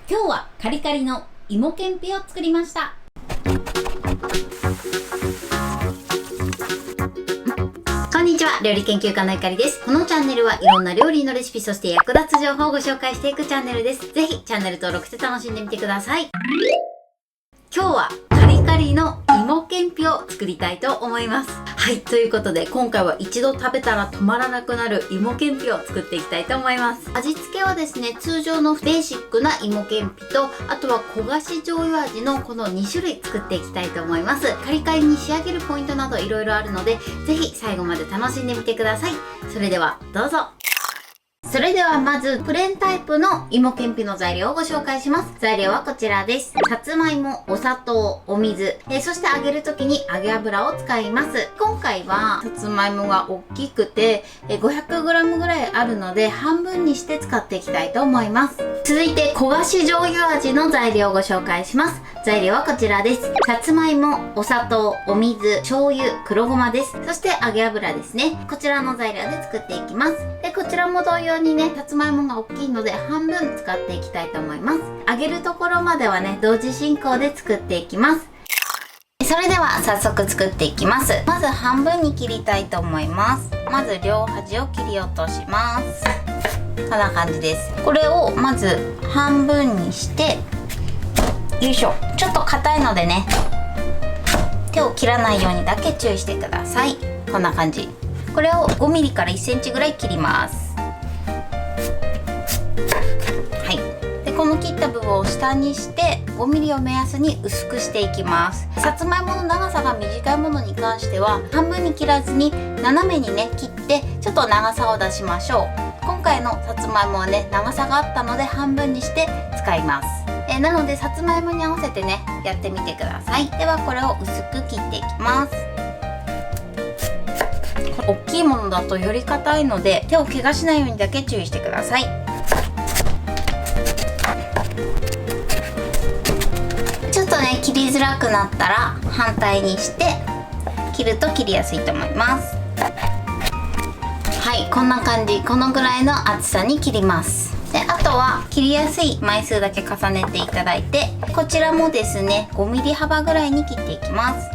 今日はカリカリの芋けんぴを作りました。こんにちは、料理研究家のゆかりです。このチャンネルはいろんな料理のレシピ、そして役立つ情報をご紹介していくチャンネルです。ぜひチャンネル登録して楽しんでみてください。今日はカリカリの芋けんぴを作りたいと思います。はい、ということで今回は一度食べたら止まらなくなる芋けんぴを作っていきたいと思います。味付けはですね、通常のベーシックな芋けんぴと、あとは焦がし醤油味のこの2種類作っていきたいと思います。カリカリに仕上げるポイントなどいろいろあるので、ぜひ最後まで楽しんでみてください。それではどうぞ。それではまずプレーンタイプの芋けんぴの材料をご紹介します。材料はこちらです。さつまいも、お砂糖、お水、そして揚げる時に揚げ油を使います。今回はさつまいもが大きくて 500g ぐらいあるので半分にして使っていきたいと思います。続いて焦がし醤油味の材料をご紹介します。材料はこちらです。さつまいも、お砂糖、お水、醤油、黒ごまです。そして揚げ油ですね。こちらの材料で作っていきます。で、こちらも同様にね、さつまいもが大きいので半分使っていきたいと思います。揚げるところまではね、同時進行で作っていきます。それでは早速作っていきます。まず半分に切りたいと思います。まず両端を切り落とします。こんな感じです。これをまず半分にして、よいしょ。ちょっと硬いのでね、手を切らないようにだけ注意してください。こんな感じ。これを 5mm から 1cm ぐらい切ります。はい。で、この切った部分を下にして 5mm を目安に薄くしていきます。さつまいもの長さが短いものに関しては半分に切らずに斜めにね切ってちょっと長さを出しましょう。今回のさつまいもはね長さがあったので半分にして使います。なのでさつまいもに合わせてねやってみてください。ではこれを薄く切っていきます。大きいものだとより硬いので手を怪我しないようにだけ注意してください。ちょっとね切りづらくなったら反対にして切ると切りやすいと思います。はい、こんな感じ。このぐらいの厚さに切ります。で、あとは切りやすい枚数だけ重ねていただいて、こちらもですね 5mm 幅ぐらいに切っていきます。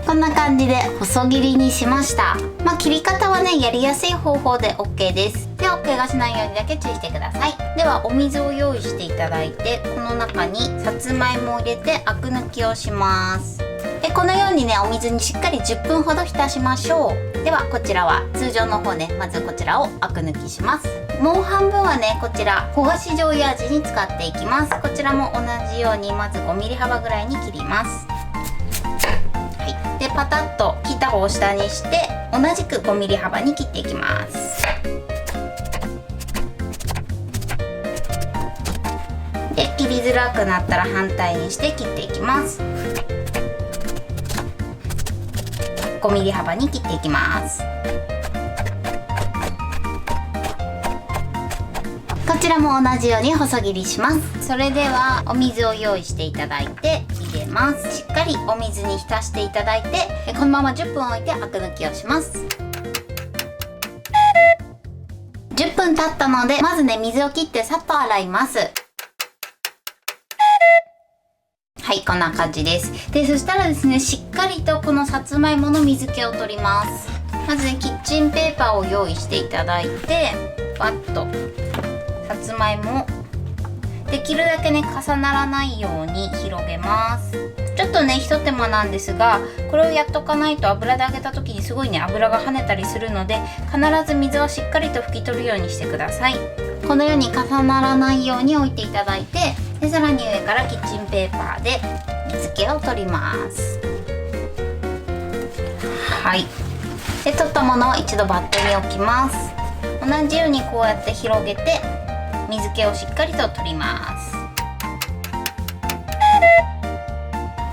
こんな感じで細切りにしました。切り方はねやりやすい方法で OK です。手を怪我しないようにだけ注意してください。ではお水を用意していただいて、この中にさつまいもを入れてアク抜きをします。で、このようにねお水にしっかり10分ほど浸しましょう。ではこちらは通常の方ね、まずこちらをアク抜きします。もう半分はねこちら焦がし醤油味に使っていきます。こちらも同じようにまず 5mm 幅ぐらいに切ります。で、パタッと切った方を下にして同じく 5mm 幅に切っていきます。で、切りづらくなったら反対にして切っていきます。5mm 幅に切っていきます。こちらも同じように細切りします。それではお水を用意していただいて入れます。しっかりお水に浸していただいて、このまま10分置いてアク抜きをします。10分経ったのでまずね水を切ってさっと洗います。はい、こんな感じです。で、そしたらですねしっかりとこのさつまいもの水気を取ります。まずねキッチンペーパーを用意していただいて、バッとさつまいもできるだけね重ならないように広げます。ちょっとねひと手間なんですが、これをやっとかないと油で揚げた時にすごいね油が跳ねたりするので、必ず水はしっかりと拭き取るようにしてください。このように重ならないように置いていただいて、でさらに上からキッチンペーパーで水気を取ります。はい。で、取ったものを一度バットに置きます。同じようにこうやって広げて水気をしっかりと取ります。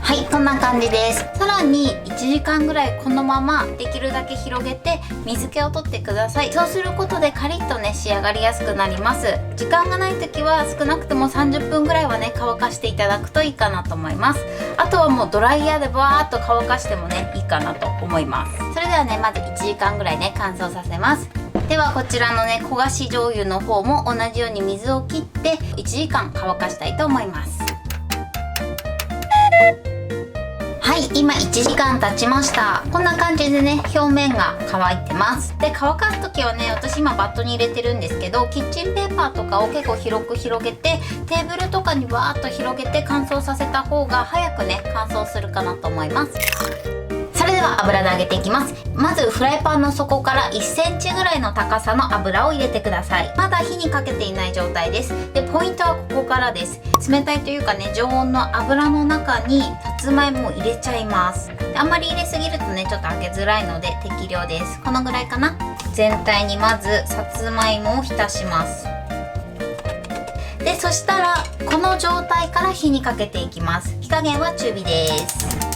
はい、こんな感じです。さらに1時間ぐらいこのままできるだけ広げて水気を取ってください。そうすることでカリッとね仕上がりやすくなります。時間がない時は少なくとも30分ぐらいはね乾かしていただくといいかなと思います。あとはもうドライヤーでバーっと乾かしてもねいいかなと思います。それではねまず1時間ぐらいね乾燥させます。ではこちらのね焦がし醤油の方も同じように水を切って1時間乾かしたいと思います。はい、今1時間経ちました。こんな感じでね表面が乾いてます。で乾かす時はね私今バットに入れてるんですけど、キッチンペーパーとかを結構広く広げてテーブルとかにわーっと広げて乾燥させた方が早くね乾燥するかなと思います。それでは油で揚げていきます。まずフライパンの底から1センチぐらいの高さの油を入れてください。まだ火にかけていない状態です。でポイントはここからです。冷たいというかね常温の油の中にさつまいもを入れちゃいます。であんまり入れすぎるとねちょっと揚げづらいので適量です。このぐらいかな。全体にまずさつまいもを浸します。でそしたらこの状態から火にかけていきます。火加減は中火です。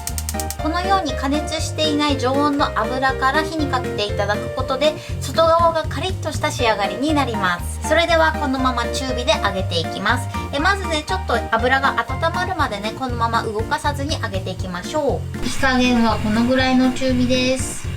このように加熱していない常温の油から火にかけていただくことで外側がカリッとした仕上がりになります。それではこのまま中火で揚げていきます。まずねちょっと油が温まるまでねこのまま動かさずに揚げていきましょう。火加減はこのぐらいの中火です。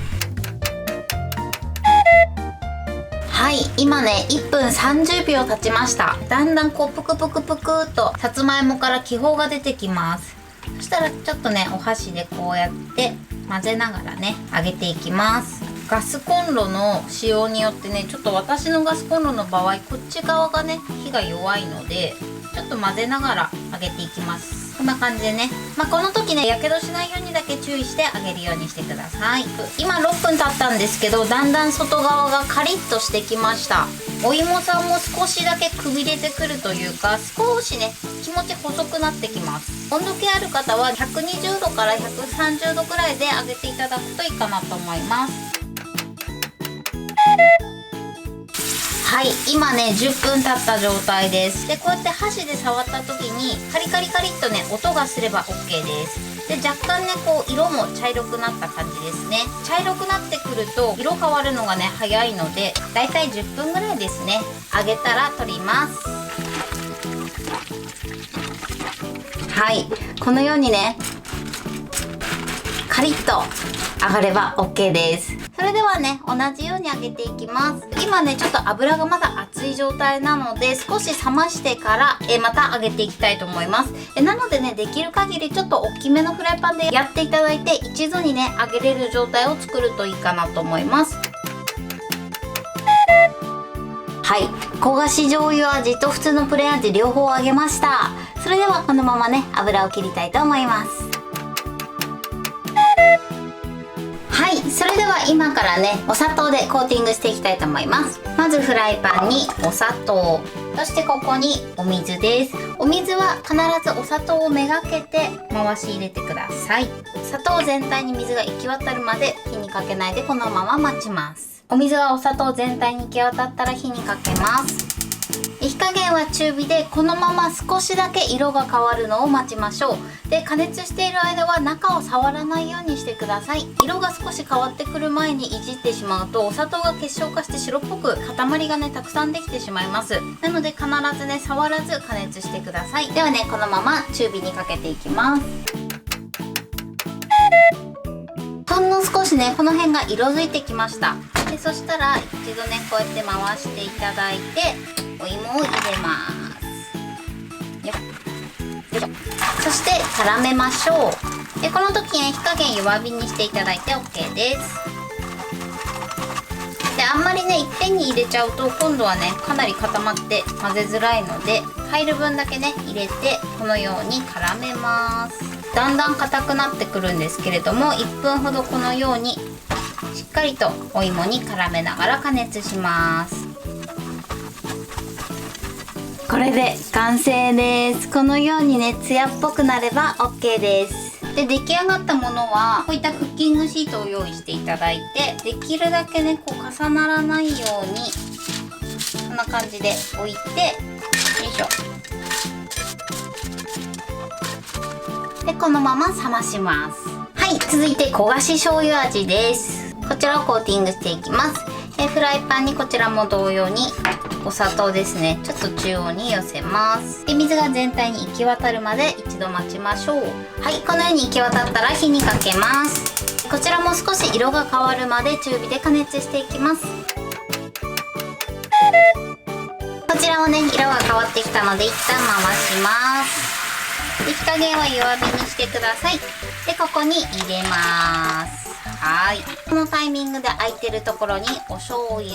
はい、今ね1分30秒経ちました。だんだんこうプクプクプクっとさつまいもから気泡が出てきます。そしたらちょっとねお箸でこうやって混ぜながらね揚げていきます。ガスコンロの使用によってねちょっと私のガスコンロの場合こっち側がね火が弱いのでちょっと混ぜながら揚げていきます。こんな感じでね、この時ねやけどしないようにだけ注意して揚げるようにしてください。今6分経ったんですけどだんだん外側がカリッとしてきました。お芋さんも少しだけくびれてくるというか少しね気持ち細くなってきます。温度計ある方は120度から130度くらいで揚げていただくといいかなと思います。はい、今ね10分経った状態です。でこうやって箸で触った時にカリカリカリっとね音がすれば OK です。で若干ねこう色も茶色くなった感じですね。茶色くなってくると色変わるのがね早いのでだいたい10分ぐらいですね。揚げたら取ります。はい、このようにねカリッと揚がれば OK です。それではね同じように揚げていきます。今ねちょっと油がまだ熱い状態なので少し冷ましてからまた揚げていきたいと思います。なのでねできる限りちょっと大きめのフライパンでやっていただいて一度にね揚げれる状態を作るといいかなと思います。はい、焦がし醤油味と普通のプレーン味両方揚げました。それではこのままね油を切りたいと思います。はい、それでは今からねお砂糖でコーティングしていきたいと思います。まずフライパンにお砂糖、そしてここにお水です。お水は必ずお砂糖をめがけて回し入れてください。砂糖全体に水が行き渡るまで火にかけないでこのまま待ちます。お水がお砂糖全体に行き渡ったら火にかけます。火加減は中火でこのまま少しだけ色が変わるのを待ちましょう。で加熱している間は中を触らないようにしてください。色が少し変わってくる前にいじってしまうとお砂糖が結晶化して白っぽく塊がねたくさんできてしまいます。なので必ずね触らず加熱してください。ではねこのまま中火にかけていきます。ほんの少しねこの辺が色づいてきました。でそしたら一度ねこうやって回していただいてお芋を入れます。よいしょ。そして絡めましょう。でこの時ね火加減弱火にしていただいて OK です。であんまりねいっぺんに入れちゃうと今度はねかなり固まって混ぜづらいので入る分だけね入れてこのように絡めます。だんだん硬くなってくるんですけれども1分ほどこのようにしっかりとお芋に絡めながら加熱します。これで完成です。このようにねツヤっぽくなれば OK です。で出来上がったものはこういったクッキングシートを用意していただいてできるだけねこう重ならないようにこんな感じで置いてよいしょ。でこのまま冷まします。はい、続いて焦がし醤油味です。こちらをコーティングしていきます。フライパンにこちらも同様にお砂糖ですね、ちょっと中央に寄せます。で水が全体に行き渡るまで一度待ちましょう。はい、このように行き渡ったら火にかけます。こちらも少し色が変わるまで中火で加熱していきます。こちらもね、色が変わってきたので一旦回します。で火加減は弱火にしてください。でここに入れます。はい、このタイミングで空いてるところにお醤油、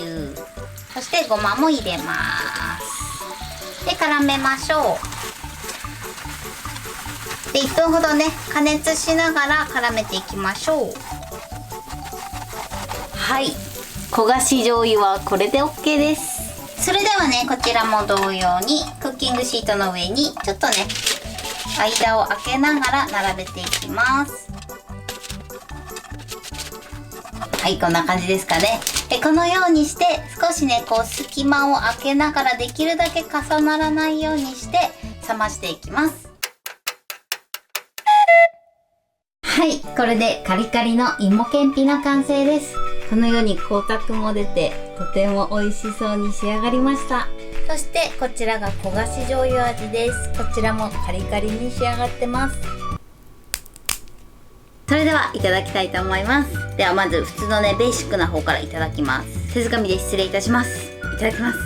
そしてごまも入れます。で絡めましょう。で1分ほどね加熱しながら絡めていきましょう。はい、焦がし醤油はこれで OK です。それではね、こちらも同様にクッキングシートの上にちょっとね間を空けながら並べていきます。はい、こんな感じですかね。このようにして少しねこう隙間を空けながらできるだけ重ならないようにして冷ましていきます。はい、これでカリカリの芋けんぴの完成です。このように光沢も出てとても美味しそうに仕上がりました。そしてこちらが焦がし醤油味です。こちらもカリカリに仕上がってます。それではいただきたいと思います。ではまず普通のねベーシックな方からいただきます。手づかみで失礼いたします。いただきます。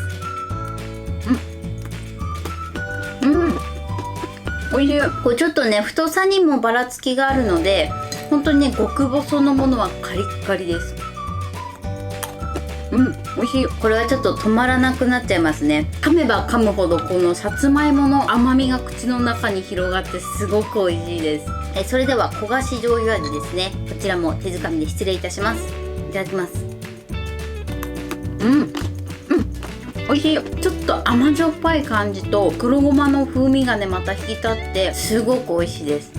おいしい。これちょっとね太さにもばらつきがあるので本当にね極細のものはカリッカリです。美味しい。これはちょっと止まらなくなっちゃいますね。噛めば噛むほどこのさつまいもの甘みが口の中に広がってすごく美味しいです。それでは焦がし醤油味ですね。こちらも手づかみで失礼いたします。いただきます。美味しい。ちょっと甘じょっぱい感じと黒ごまの風味がねまた引き立ってすごく美味しいです。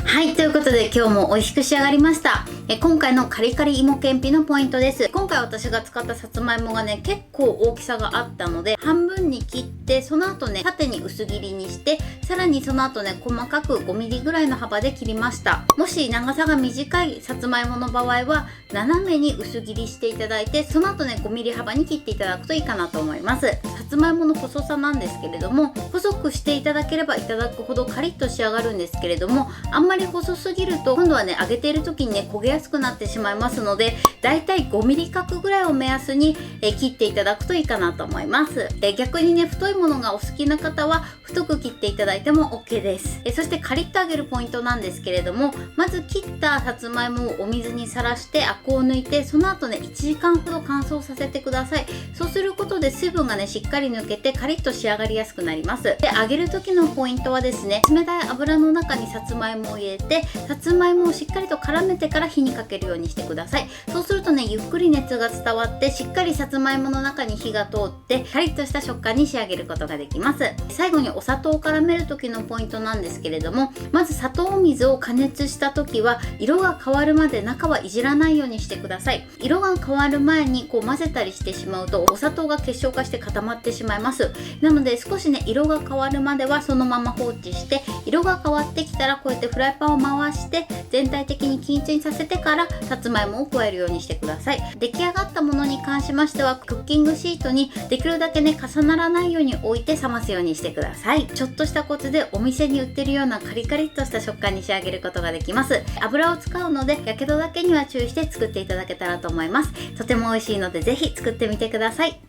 はい、ということで今日も美味しく仕上がりました。今回のカリカリ芋けんぴのポイントです。今回私が使ったさつまいもがね結構大きさがあったので半分に切ってその後ね縦に薄切りにしてさらにその後ね細かく5ミリぐらいの幅で切りました。もし長さが短いさつまいもの場合は斜めに薄切りしていただいてその後ね5ミリ幅に切っていただくといいかなと思います。さつまいもの細さなんですけれども細くしていただければいただくほどカリッと仕上がるんですけれどもあんまり細すぎると今度はね揚げている時にね焦げやすくなってしまいますのでだいたい5ミリ角ぐらいを目安に切っていただくといいかなと思います。逆にね太いものがお好きな方は太く切っていただいても OK です。そしてカリッと揚げるポイントなんですけれどもまず切ったさつまいもをお水にさらしてアクを抜いてその後ね1時間ほど乾燥させてください。そうすることで水分がねしっかり抜けてカリッと仕上がりやすくなります。で揚げる時のポイントはですね冷たい油の中にさつまいもを入れてさつまいもをしっかりと絡めてから火にかけるようにしてください。そうするとねゆっくり熱が伝わってしっかりさつまいもの中に火が通ってカリッとした食感に仕上げることができます。最後にお砂糖を絡める時のポイントなんですけれどもまず砂糖水を加熱した時は色が変わるまで中はいじらないようにしてください。色が変わる前にこう混ぜたりしてしまうとお砂糖が結晶化して固まってしまいます。なので少しね色が変わるまではそのまま放置して色が変わってきたらこうやってフライパンを回して全体的に均一にさせてからさつまいもを加えるようにしてください。出来上がったものに関しましてはクッキングシートにできるだけね重ならないように置いて冷ますようにしてください。ちょっとしたコツでお店に売ってるようなカリカリっとした食感に仕上げることができます。油を使うのでやけどだけには注意して作っていただけたらと思います。とても美味しいのでぜひ作ってみてください。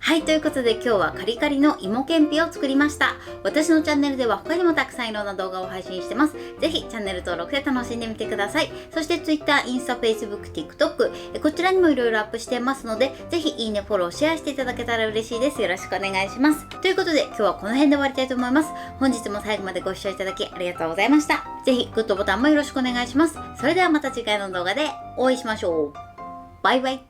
はい、ということで今日はカリカリの芋けんぴを作りました。私のチャンネルでは他にもたくさんいろんな動画を配信してます。ぜひチャンネル登録で楽しんでみてください。そして Twitter、インスタ、Facebook、TikTok こちらにもいろいろアップしてますのでぜひいいね、フォロー、シェアしていただけたら嬉しいです。よろしくお願いします。ということで今日はこの辺で終わりたいと思います。本日も最後までご視聴いただきありがとうございました。ぜひグッドボタンもよろしくお願いします。それではまた次回の動画でお会いしましょう。バイバイ。